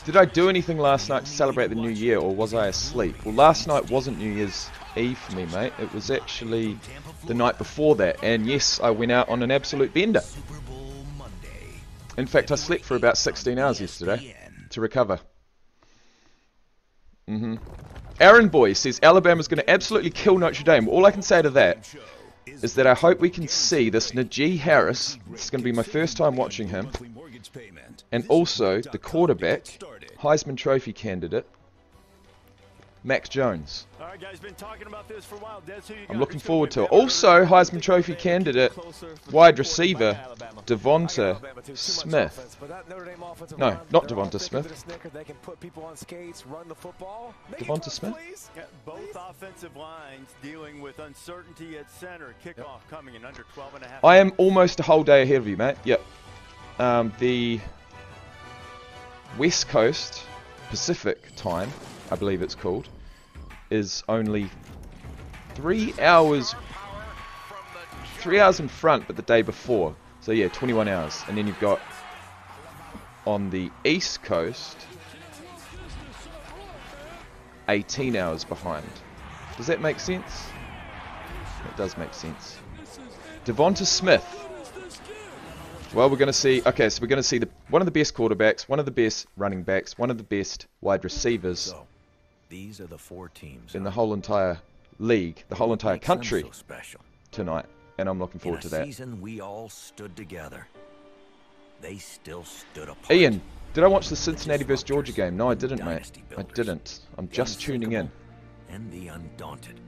Did I do anything last night to celebrate the new year, or was I asleep? Well, last night wasn't New Year's Eve for me, mate. It was actually the night before that, and yes, I went out on an absolute bender. In fact, I slept for about 16 hours yesterday to recover. Aaron Boy says Alabama's going to absolutely kill Notre Dame. All I can say to that is that I hope we can see this Najee Harris. This is going to be my first time watching him. And also the quarterback, Heisman Trophy candidate, Mac Jones. I'm looking forward to it. Also, Heisman Trophy candidate, wide receiver, Devonta Smith. No, not Devonta Smith. Devonta Smith? Both offensive lines dealing with uncertainty at center. Kickoff coming in under 12 and a half. I am almost a whole day ahead of you, mate. Yep. The West Coast Pacific time, I believe it's called, is only 3 hours in front, but the day before. So yeah, 21 hours. And then you've got on the East Coast 18 hours behind. Does that make sense? It does make sense. Devonta Smith. Well, we're going to see. Okay, so we're going to see one of the best quarterbacks, one of the best running backs, one of the best wide receivers. So, these are the 4 teams in the whole entire league, the whole entire country tonight, and I'm looking forward to that. Season we all stood together. They still stood apart. Ian, did I watch the Cincinnati vs Georgia game? No, I didn't, mate. I didn't. I'm just tuning in. And the undaunted.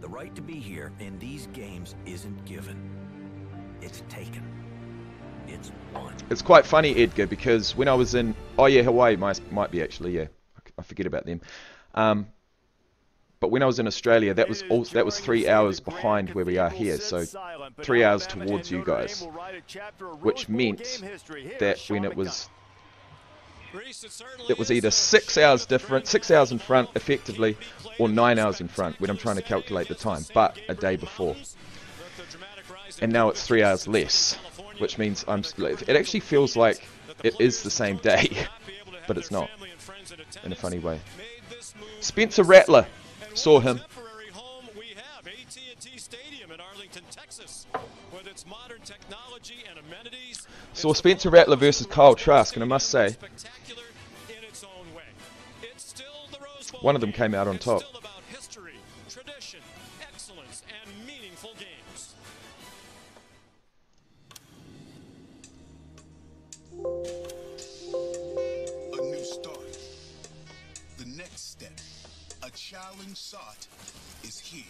The right to be here in these games isn't given. It's taken. It's won. It's quite funny, Edgar, because when I was in, oh yeah, Hawaii might be actually, yeah. I forget about them. But when I was in Australia, that was 3 hours behind where we are here, so 3 hours towards you guys, which meant that when it was either 6 hours different, 6 hours in front effectively, or 9 hours in front when I'm trying to calculate the time, but a day before. And now it's 3 hours less, which means it actually feels like it is the same day, but it's not, in a funny way. Spencer Rattler, saw him. Saw Spencer Rattler versus Kyle Trask, and I must say, one of them came out on top. A new start. The next step. A challenge sought is here.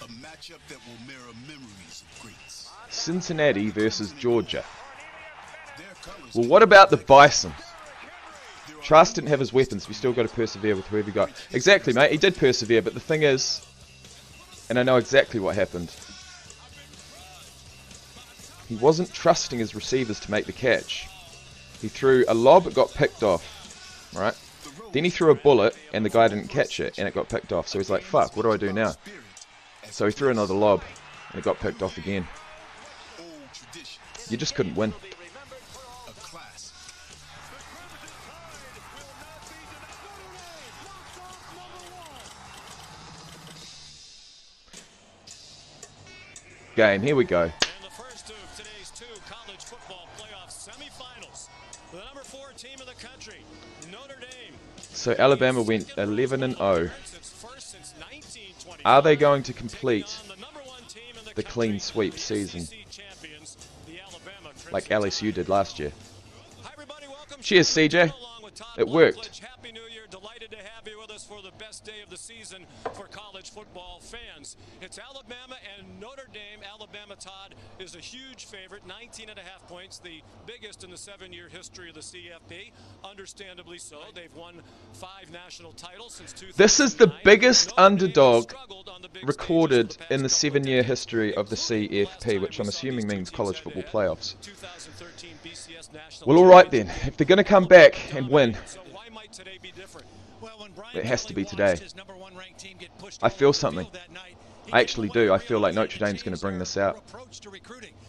A matchup that will mirror memories of greats. Cincinnati versus Georgia. Well, what about the Bison? Trask didn't have his weapons. We still got to persevere with whoever we got. Exactly, mate. He did persevere, but the thing is, and I know exactly what happened, he wasn't trusting his receivers to make the catch. He threw a lob, it got picked off, right? Then he threw a bullet, and the guy didn't catch it, and it got picked off. So he's like, fuck, what do I do now? So he threw another lob, and it got picked off again. You just couldn't win. Game, here we go. In the first of today's 2 college football playoff semifinals, the number 4 team in the country, Notre Dame. So Alabama went 11-0. Are they going to complete the clean sweep season like LSU did last year? Cheers, CJ. It worked. Happy New Year. Delighted to have you with us for the best day of the season for college football fans. It's Alabama and Notre Dame. Alabama, Todd, is a huge favorite, 19.5 points, the biggest in the 7-year history of the CFB. Understandably so. They've won 5 national titles since 2009. This is the biggest underdog recorded in the 7-year history of the CFP, which I'm assuming means college football playoffs. Well, all right then. If they're going to come back and win, it has to be today. I feel something. I actually do. I feel like Notre Dame's going to bring this out.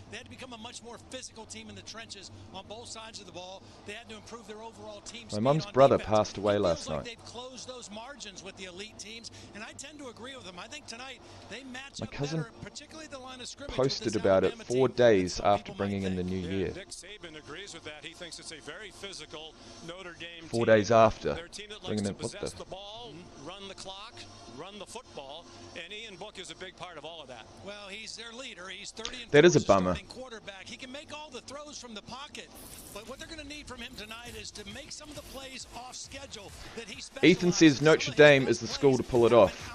They had to become a much more physical team in the trenches on both sides of the ball. They had to improve their overall team. My mum's brother passed away last night. They've closed those margins with the elite teams, and I tend to agree with them. I think tonight they match My up cousin better, particularly the line of scrimmage posted about it 4 days after bringing in the new year. Nick Saban agrees with that. He thinks it's a very physical Notre Dame 4 days after Their team that bringing likes in to possess the ball, run the clock, run the football, and Ian Book is a big part of all of that. Well, he's their leader. He's 30 That is a bummer. Quarterback. He can make all the throws from the pocket, but what they're going to need from him tonight is to make some of the plays off schedule that he Ethan says Notre Dame is the school to pull it off.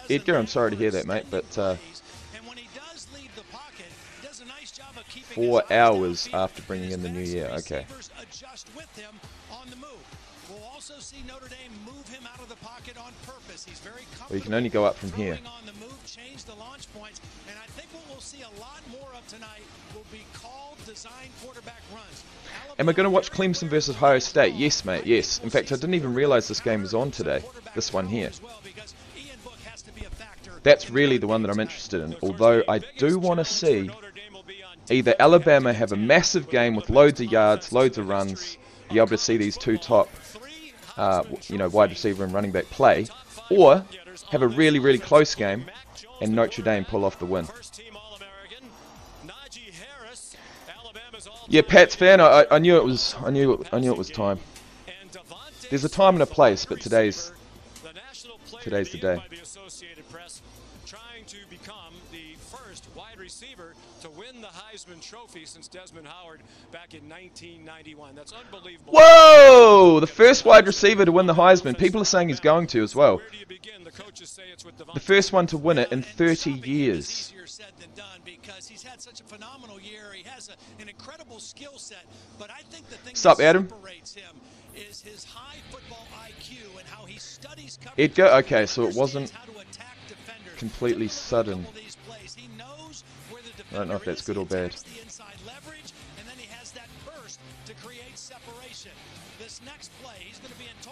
Edgar, I'm sorry to hear that, mate, but 4 hours after bringing in the new year. Okay. We'll also see Notre Dame move him out of the pocket on purpose. He's very comfortable. Well, you can only go up from here. On the move, change the launch points, and I think what we'll see a lot more of tonight will be called design quarterback runs. Am I going to watch Clemson versus Ohio State? Yes, mate, yes. In fact, I didn't even realize this game was on today. This one here. That's really the one that I'm interested in. Although I do want to see either Alabama have a massive game with loads of yards, loads of runs, be able to see these two top wide receiver and running back play, or have a really, really close game and Notre Dame pull off the win. Yeah, Pat's fan. I knew it was. I knew it was time. There's a time and a place, but today's the day. Trying to become the first wide receiver to win the Heisman Trophy since Desmond Howard back in 1991. That's unbelievable. Whoa! The first wide receiver to win the Heisman. People are saying he's going to as well. The first one to win it in 30 years. Because he's had such a phenomenal year. He has an incredible skill set, but I think the thing that Adam? Separates him is his high football IQ and how he studies coverage. Edgar, okay, so it wasn't completely sudden. I don't know if that's good or bad.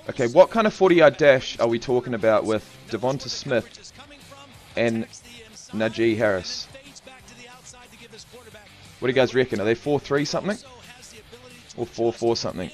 Okay, what kind of 40-yard dash are we talking about with Devonta Smith and Najee Harris? What do you guys reckon? Are they 4-3 something? Or 4-4 something?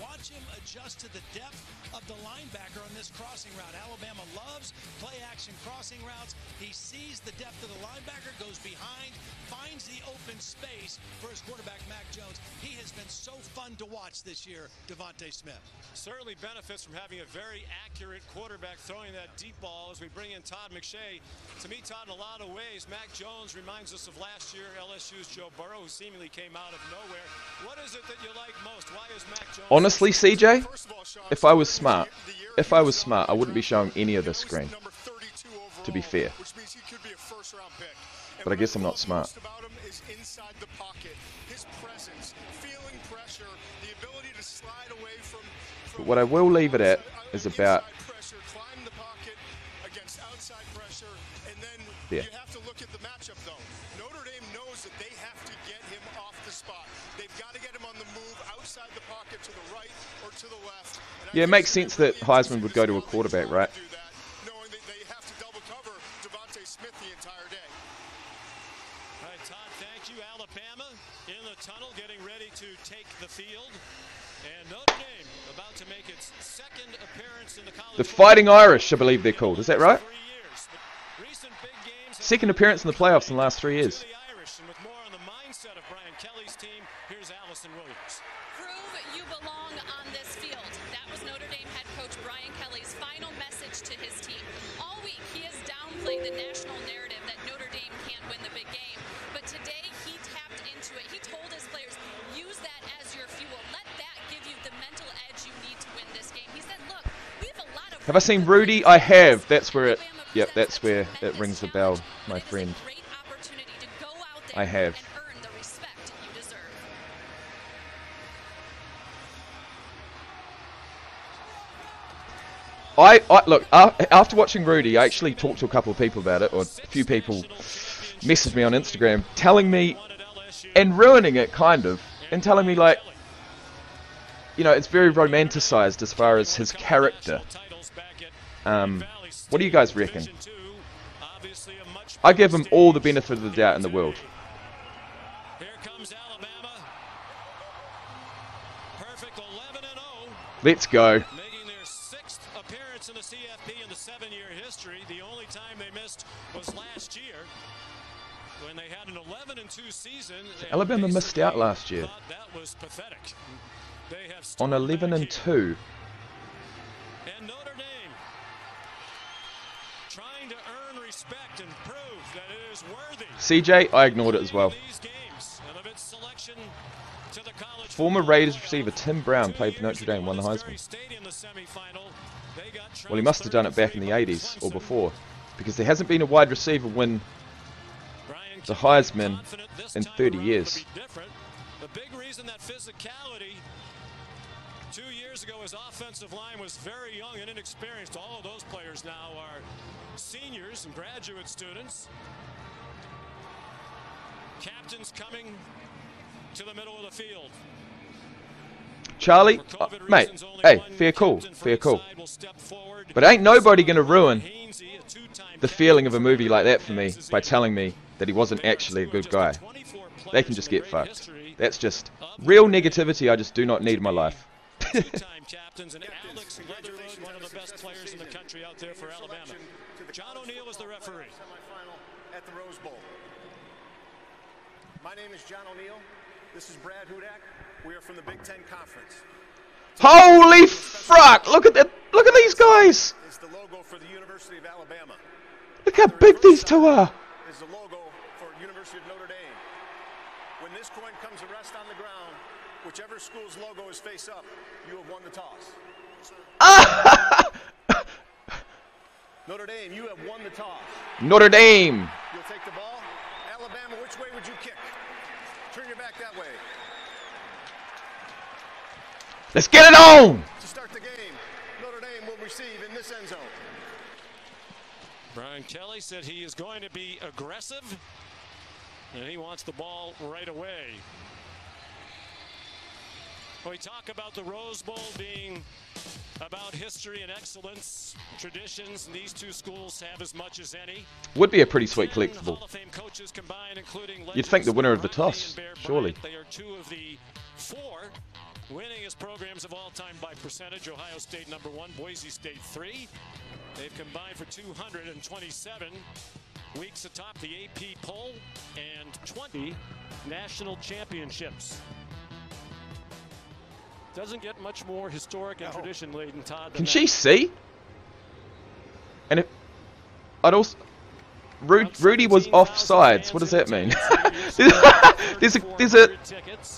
Watch him adjust to the depth of the linebacker on this crossing route. Alabama loves play-action crossing routes. He sees the depth of the linebacker, goes behind, finds the open space for his quarterback, Mac Jones. He has been so fun to watch this year, Devonta Smith. Certainly benefits from having a very accurate quarterback throwing that deep ball as we bring in Todd McShay. To me, Todd, in a lot of ways, Mac Jones reminds us of last year, LSU's Joe Burrow, who seemingly came out of nowhere. What is it that you like most? Why is Mac Jones... Honestly, CJ, if I was smart, I wouldn't be showing any of this screen, to be fair. But I guess I'm not smart. But what I will leave it at is about there. You have to look at the matchup, though. Notre Dame knows that they have to get him off the spot. They've got to get him on the move outside the pocket to the right or to the left. Yeah, it makes sense that Heisman would go to a quarterback, right? Knowing that they have to double cover Devonta Smith the entire day. All right, Todd, thank you. Alabama in the tunnel getting ready to take the field. And Notre Dame about to make its second appearance in the college. The Fighting Irish, I believe they're called. Is that right? Second appearance in the playoffs in the last 3 years. And with more on the mindset of Brian Kelly's team, here's Allison Williams. Prove you belong on this field. That was Notre Dame head coach Brian Kelly's final message to his team. All week he has downplayed the national narrative that Notre Dame can't win the big game. But today he tapped into it. He told his players, use that as your fuel. Let that give you the mental edge you need to win this game. He said, look, we have a lot of... Have I seen Rudy? I have. That's where it... Yep, that's where it rings the bell, my friend. I have. Look, after watching Rudy, I actually talked to a couple of people about it, or a few people messaged me on Instagram, telling me, and ruining it kind of, and telling me like, you know, it's very romanticized as far as his character. What do you guys reckon? I give him all the benefit of the doubt in the world. Here comes Alabama. Perfect 11-0. Let's go. Making their 6th appearance in the CFB in the 7-year history. The only time they missed was last year when they had an 11-2 season. Alabama missed out last year. That was pathetic. They have On 11-2. And Notre Dame trying to earn respect and prove that it is worthy. CJ, I ignored it as well. These games and of its selection to the college Former Raiders receiver Tim Brown played for Notre Dame, won the Heisman. Well, he must have done it back in the 80s or before, because there hasn't been a wide receiver win the Heisman in 30 years. The big reason that physicality 2 years ago, his offensive line was very young and inexperienced. All of those players now are seniors and graduate students. Captains coming to the middle of the field. Charlie, mate, hey, fair call, fair call. But ain't nobody going to ruin the feeling of a movie like that for me by telling me that he wasn't actually a good guy. They can just get fucked. That's just real negativity I just do not need in my life. Two-time captains, and Alex Leatherwood, one of the best players in the country out there for Alabama. John O'Neill is the referee. Semifinal at the Rose Bowl. My name is John O'Neill. This is Brad Hudak. We are from the Big Ten Conference. Holy fuck! Look at that! Look at these guys! It's the logo for the University of Alabama. Look how big these two are! Is the logo for University of Notre Dame. When this coin comes to rest on the ground, whichever school's logo is face up, you have won the toss. Notre Dame, you have won the toss. Notre Dame! You'll take the ball. Alabama, which way would you kick? Turn your back that way. Let's get it on! To start the game, Notre Dame will receive in this end zone. Brian Kelly said he is going to be aggressive, and he wants the ball right away. We talk about the Rose Bowl being about history and excellence, traditions, and these two schools have as much as any. Would be a pretty sweet collectible. You'd think the winner of the toss, surely. They are two of the 4 winningest programs of all time by percentage. Ohio State #1, Boise State 3. They've combined for 227 weeks atop the AP poll and 20 national championships. Doesn't get much more historic and tradition-laden, Todd. Can she see? And if I'd also Rudy was offsides. What does that mean? there's a.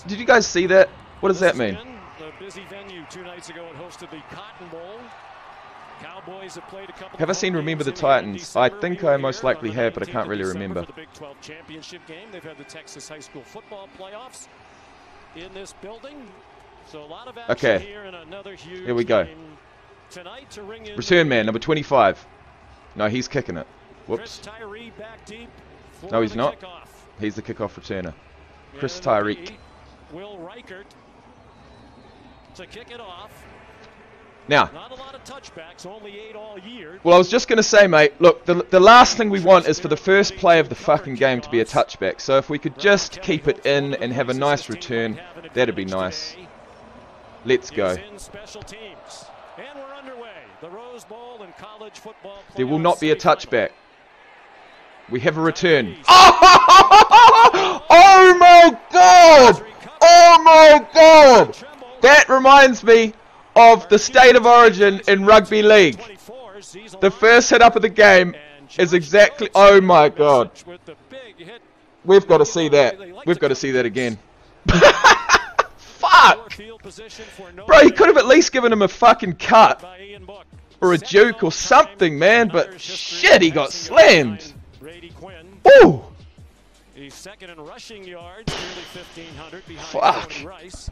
Did you guys see that? What does that mean? The busy venue 2 nights ago it hosted the Cotton Bowl. Cowboys have played a couple. Have I seen Remember the Titans? I think I most likely have, but I can't really remember. The Big 12 championship game. They've had the Texas high school football playoffs in this building. So a lot of action here and another huge here we go. game tonight to ring in. Return man number 25. No, he's kicking it. Whoops. Back deep No, he's not. kickoff. He's the kickoff returner. Chris Tyree. Will Reichert to kick it off. Now, not a lot of touchbacks, only 8 all year. Well, I was just going to say, mate, look, the last thing we want is for the first play of the fucking game to be a touchback. So if we could just keep it in and have a nice return, that'd be nice. Let's go. Special teams. And we're underway. The Rose Bowl and college football. There will not be a touchback. We have a return. Oh my god! Oh my god! That reminds me of the state of origin in rugby league. The first hit up of the game is exactly. Oh my god! We've got to see that. We've got to see that again. Fuck! Bro, he could have at least given him a fucking cut. Or a juke or something, man. But shit, he got slammed. Ooh! He's second in rushing yards, nearly 1,500 behind Fuck. Rice.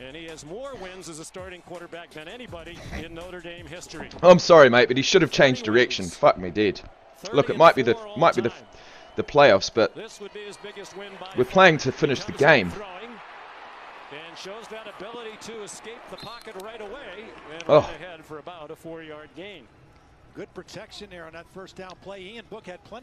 And he has more wins as a starting quarterback than anybody in Notre Dame history. I'm sorry, mate, but he should have changed direction. Fuck me dead. Look, it might be the playoffs, but we're playing to finish the game. And shows that ability to escape the pocket right away and Oh. run ahead for about a 4-yard gain. Good protection there on that first down play. Ian Book had plenty